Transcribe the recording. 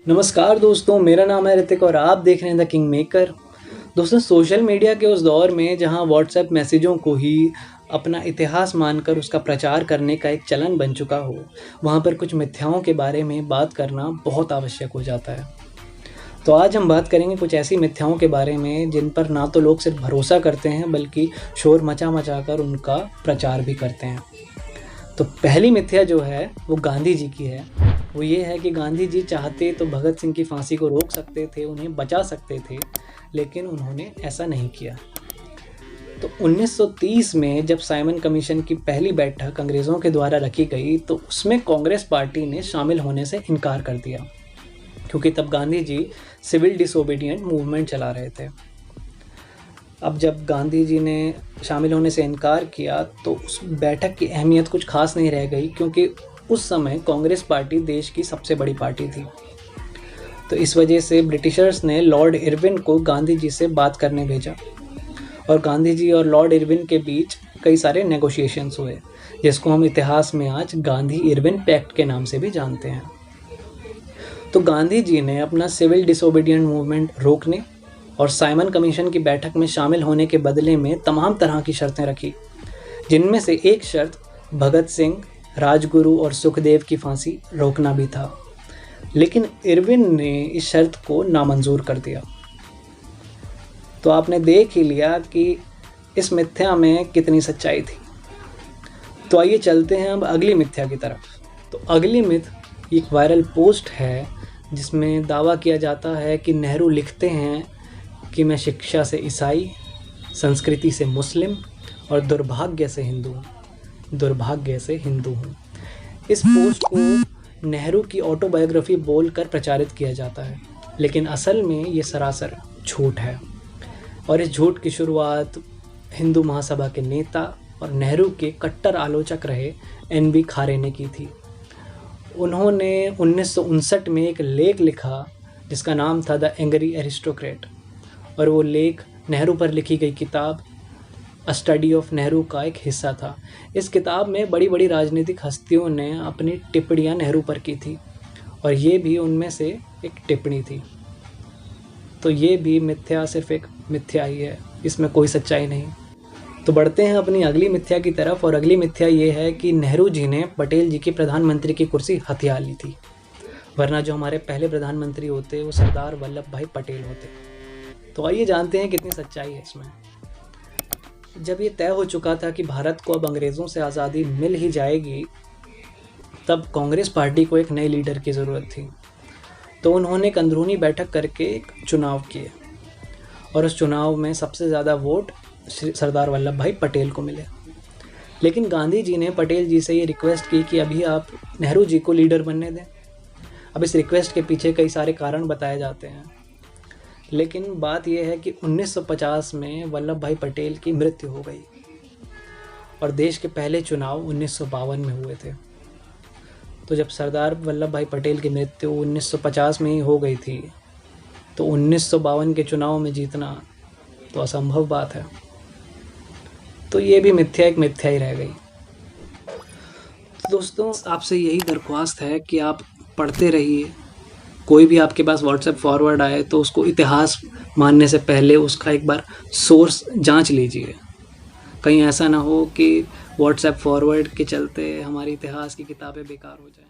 नमस्कार दोस्तों, मेरा नाम है ऋतिक और आप देख रहे हैं द किंग मेकर। दोस्तों, सोशल मीडिया के उस दौर में जहां व्हाट्सएप मैसेजों को ही अपना इतिहास मानकर उसका प्रचार करने का एक चलन बन चुका हो, वहां पर कुछ मिथ्याओं के बारे में बात करना बहुत आवश्यक हो जाता है। तो आज हम बात करेंगे कुछ ऐसी मिथ्याओं के बारे में जिन पर ना तो लोग सिर्फ भरोसा करते हैं बल्कि शोर मचा कर उनका प्रचार भी करते हैं। तो पहली मिथ्या जो है वो गांधी जी की है। वो ये है कि गांधी जी चाहते तो भगत सिंह की फांसी को रोक सकते थे, उन्हें बचा सकते थे, लेकिन उन्होंने ऐसा नहीं किया। तो 1930 में जब साइमन कमीशन की पहली बैठक अंग्रेज़ों के द्वारा रखी गई तो उसमें कांग्रेस पार्टी ने शामिल होने से इनकार कर दिया, क्योंकि तब Gandhi ji civil disobedient movement चला रहे थे। अब जब गांधी जी ने शामिल होने से इनकार किया तो उस बैठक की अहमियत कुछ खास नहीं रह गई, क्योंकि उस समय कांग्रेस पार्टी देश की सबसे बड़ी पार्टी थी। तो इस वजह से ब्रिटिशर्स ने लॉर्ड इरविन को गांधी जी से बात करने भेजा और गांधी जी और लॉर्ड इरविन के बीच कई सारे नेगोशिएशंस हुए, जिसको हम इतिहास में आज गांधी इरविन पैक्ट के नाम से भी जानते हैं। तो गांधी जी ने अपना सिविल डिसोबीडिएंट मूवमेंट रोकने और साइमन कमीशन की बैठक में शामिल होने के बदले में तमाम तरह की शर्तें रखी, जिनमें से एक शर्त भगत सिंह, राजगुरु और सुखदेव की फांसी रोकना भी था। लेकिन इरविन ने इस शर्त को नामंजूर कर दिया। तो आपने देख ही लिया कि इस मिथ्या में कितनी सच्चाई थी। तो आइए चलते हैं अब अगली मिथ्या की तरफ। तो अगली मिथ एक वायरल पोस्ट है जिसमें दावा किया जाता है कि नेहरू लिखते हैं कि मैं शिक्षा से ईसाई, संस्कृति से मुस्लिम और दुर्भाग्य से हिंदू हूँ। इस पोस्ट को नेहरू की ऑटोबायोग्राफी बोलकर प्रचारित किया जाता है, लेकिन असल में ये सरासर झूठ है। और इस झूठ की शुरुआत हिंदू महासभा के नेता और नेहरू के कट्टर आलोचक रहे NB खारे ने की थी। उन्होंने 1959 में एक लेख लिखा जिसका नाम था द एंग्री एरिस्टोक्रेट, और वो लेख नेहरू पर लिखी गई किताब अ स्टडी ऑफ नेहरू का एक हिस्सा था। इस किताब में बड़ी बड़ी राजनीतिक हस्तियों ने अपनी टिप्पणियां नेहरू पर की थी, और ये भी उनमें से एक टिप्पणी थी। तो ये भी मिथ्या सिर्फ एक मिथ्या ही है, इसमें कोई सच्चाई नहीं। तो बढ़ते हैं अपनी अगली मिथ्या की तरफ, और अगली मिथ्या ये है कि नेहरू जी ने पटेल जी की प्रधानमंत्री की कुर्सी हथिया ली थी, वरना जो हमारे पहले प्रधानमंत्री होते वो सरदार वल्लभ भाई पटेल होते। तो आइए जानते हैं कितनी सच्चाई है इसमें। जब ये तय हो चुका था कि भारत को अब अंग्रेज़ों से आज़ादी मिल ही जाएगी, तब कांग्रेस पार्टी को एक नए लीडर की ज़रूरत थी। तो उन्होंने एक अंदरूनी बैठक करके एक चुनाव किए, और उस चुनाव में सबसे ज़्यादा वोट सरदार वल्लभ भाई पटेल को मिले। लेकिन गांधी जी ने पटेल जी से ये रिक्वेस्ट की कि अभी आप नेहरू जी को लीडर बनने दें। अब इस रिक्वेस्ट के पीछे कई सारे कारण बताए जाते हैं, लेकिन बात यह है कि 1950 में वल्लभ भाई पटेल की मृत्यु हो गई और देश के पहले चुनाव 1952 में हुए थे। तो जब सरदार वल्लभ भाई पटेल की मृत्यु 1950 में ही हो गई थी, तो 1952 के चुनाव में जीतना तो असंभव बात है। तो ये भी मिथ्या एक मिथ्या ही रह गई। तो दोस्तों, आपसे यही दरख्वास्त है कि आप पढ़ते रहिए। कोई भी आपके पास व्हाट्सएप फॉरवर्ड आए तो उसको इतिहास मानने से पहले उसका एक बार सोर्स जांच लीजिए। कहीं ऐसा ना हो कि व्हाट्सएप फॉरवर्ड के चलते हमारी इतिहास की किताबें बेकार हो जाएं।